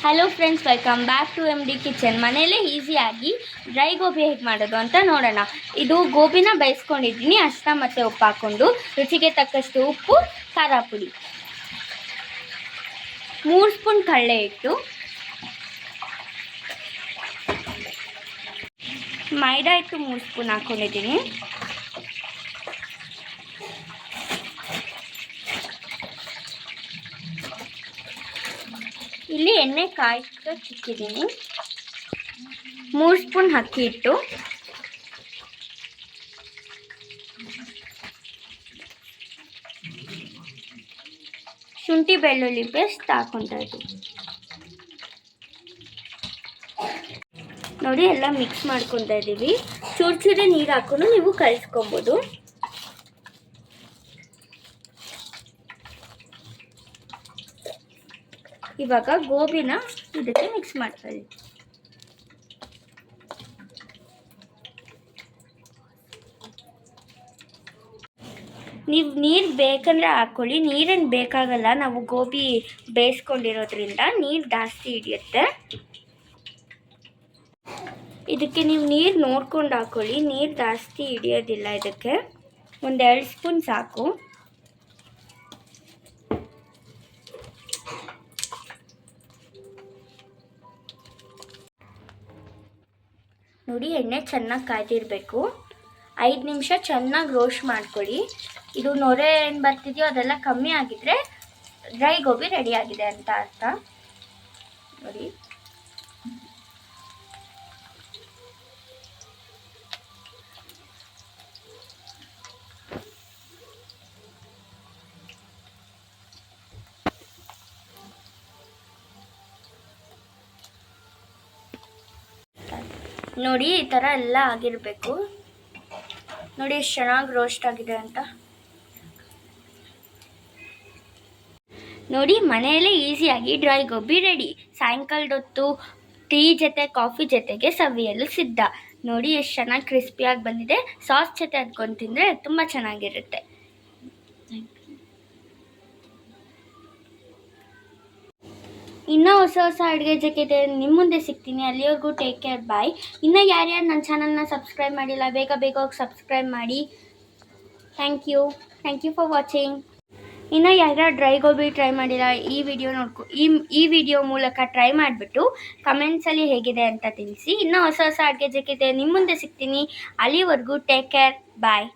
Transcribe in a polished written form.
Hello friends, welcome back to MD kitchen. ಮನೆಯಲ್ಲೇ ಈಸಿಯಾಗಿ dry gobi ಹೇಗೆ ಮಾಡೋದು ಅಂತ ನೋಡೋಣ. ಇದು ಗೋಬಿನ ಬೇಯಿಸ್ಕೊಂಡಿದ್ದೀನಿ, ಅರಿಶಿನ ಮತ್ತು ಉಪ್ಪು ಹಾಕ್ಕೊಂಡು. ರುಚಿಗೆ ತಕ್ಕಷ್ಟು ಉಪ್ಪು, ಖಾರ ಪುಡಿ, 3 ಸ್ಪೂನ್ ಕಡಲೆ ಹಿಟ್ಟು, ಮೈದಾ ಹಿಟ್ಟು 3 ಸ್ಪೂನ್ ಹಾಕ್ಕೊಂಡಿದ್ದೀನಿ. ಇಲ್ಲಿ ಎಣ್ಣೆ ಕಾಯ್ಸಿಕ್ಕಿದ್ದೀನಿ. 3 ಸ್ಪೂನ್ ಅಕ್ಕಿ ಹಿಟ್ಟು, ಶುಂಠಿ ಬೆಳ್ಳುಳ್ಳಿ ಪೇಸ್ಟ್ ಹಾಕ್ಕೊತಾ ಇದ್ದೀನಿ. ನೋಡಿ, ಎಲ್ಲ ಮಿಕ್ಸ್ ಮಾಡ್ಕೊತಾ ಇದ್ದೀವಿ. ಚೂರು ನೀರು ಹಾಕೊಂಡು ನೀವು ಕಲಿಸ್ಕೊಬೋದು. ಇವಾಗ ಗೋಬಿನ ಇದಕ್ಕೆ ಮಿಕ್ಸ್ ಮಾಡ್ತಾ ಇದ್ದೀವಿ. ನೀವು ನೀರು ಬೇಕಂದರೆ ಹಾಕ್ಕೊಳ್ಳಿ, ನೀರೇನು ಬೇಕಾಗಲ್ಲ. ನಾವು ಗೋಬಿ ಬೇಯಿಸ್ಕೊಂಡಿರೋದ್ರಿಂದ ನೀರು ಜಾಸ್ತಿ ಹಿಡಿಯುತ್ತೆ. ಇದಕ್ಕೆ ನೀವು ನೀರು ನೋಡ್ಕೊಂಡು ಹಾಕ್ಕೊಳ್ಳಿ, ನೀರು ಜಾಸ್ತಿ ಹಿಡಿಯೋದಿಲ್ಲ. ಇದಕ್ಕೆ 2 ಸ್ಪೂನ್ ಸಾಕು. ನೋಡಿ, ಎಣ್ಣೆ ಚೆನ್ನಾಗಿ ಕಾಯ್ದಿರಬೇಕು. 5 ನಿಮಿಷ ಚೆನ್ನಾಗಿ ರೋಸ್ಟ್ ಮಾಡ್ಕೊಳ್ಳಿ. ಇದು ನೊರೆ ಏನು ಬರ್ತಿದೆಯೋ ಅದೆಲ್ಲ ಕಮ್ಮಿ ಆಗಿದ್ರೆ ಡ್ರೈ ಗೋಬಿ ರೆಡಿ ಆಗಿದೆ ಅಂತ ಅರ್ಥ. ನೋಡಿ, ನೋಡಿ ಈ ಥರ ಎಲ್ಲ ಆಗಿರಬೇಕು. ನೋಡಿ ಎಷ್ಟು ಚೆನ್ನಾಗಿ ರೋಸ್ಟ್ ಆಗಿದೆ ಅಂತ. ನೋಡಿ, ಮನೆಯಲ್ಲೇ ಈಸಿಯಾಗಿ ಡ್ರೈ ಗೋಬಿ ರೆಡಿ. ಸಾಯಂಕಾಲದ ಹೊತ್ತು ಟೀ ಜೊತೆ, ಕಾಫಿ ಜೊತೆಗೆ ಸವಿಯಲು ಸಿದ್ಧ. ನೋಡಿ ಎಷ್ಟು ಚೆನ್ನಾಗಿ ಕ್ರಿಸ್ಪಿಯಾಗಿ ಬಂದಿದೆ. ಸಾಸ್ ಜೊತೆ ಅದ್ಕೊಂಡು ತಿಂದರೆ ತುಂಬ ಚೆನ್ನಾಗಿರುತ್ತೆ. ಇನ್ನೂ ಹೊಸ ಅಡುಗೆ ಜೊತೆ ನಿಮ್ಮ ಮುಂದೆ ಸಿಗ್ತೀನಿ. ಅಲ್ಲಿವರೆಗೂ ಟೇಕ್ ಕೇರ್, ಬಾಯ್. ಇನ್ನೂ ಯಾರ್ಯಾರು ನನ್ನ ಚಾನಲ್ನ ಸಬ್ಸ್ಕ್ರೈಬ್ ಮಾಡಿಲ್ಲ, ಬೇಗ ಹೋಗಿ ಸಬ್ಸ್ಕ್ರೈಬ್ ಮಾಡಿ. Thank you for watching. ಇನ್ನೂ ಯಾರ್ಯಾರು ಡ್ರೈ ಗೋಬಿ ಟ್ರೈ ಮಾಡಿಲ್ಲ, ಈ ವಿಡಿಯೋ ಮೂಲಕ ಟ್ರೈ ಮಾಡಿಬಿಟ್ಟು ಕಮೆಂಟ್ಸಲ್ಲಿ ಹೇಗಿದೆ ಅಂತ ತಿಳಿಸಿ. ಇನ್ನೂ ಹೊಸ ಅಡುಗೆ ಜೊತೆ ನಿಮ್ಮ ಮುಂದೆ ಸಿಗ್ತೀನಿ. ಅಲ್ಲಿವರೆಗೂ ಟೇಕ್ ಕೇರ್, ಬಾಯ್.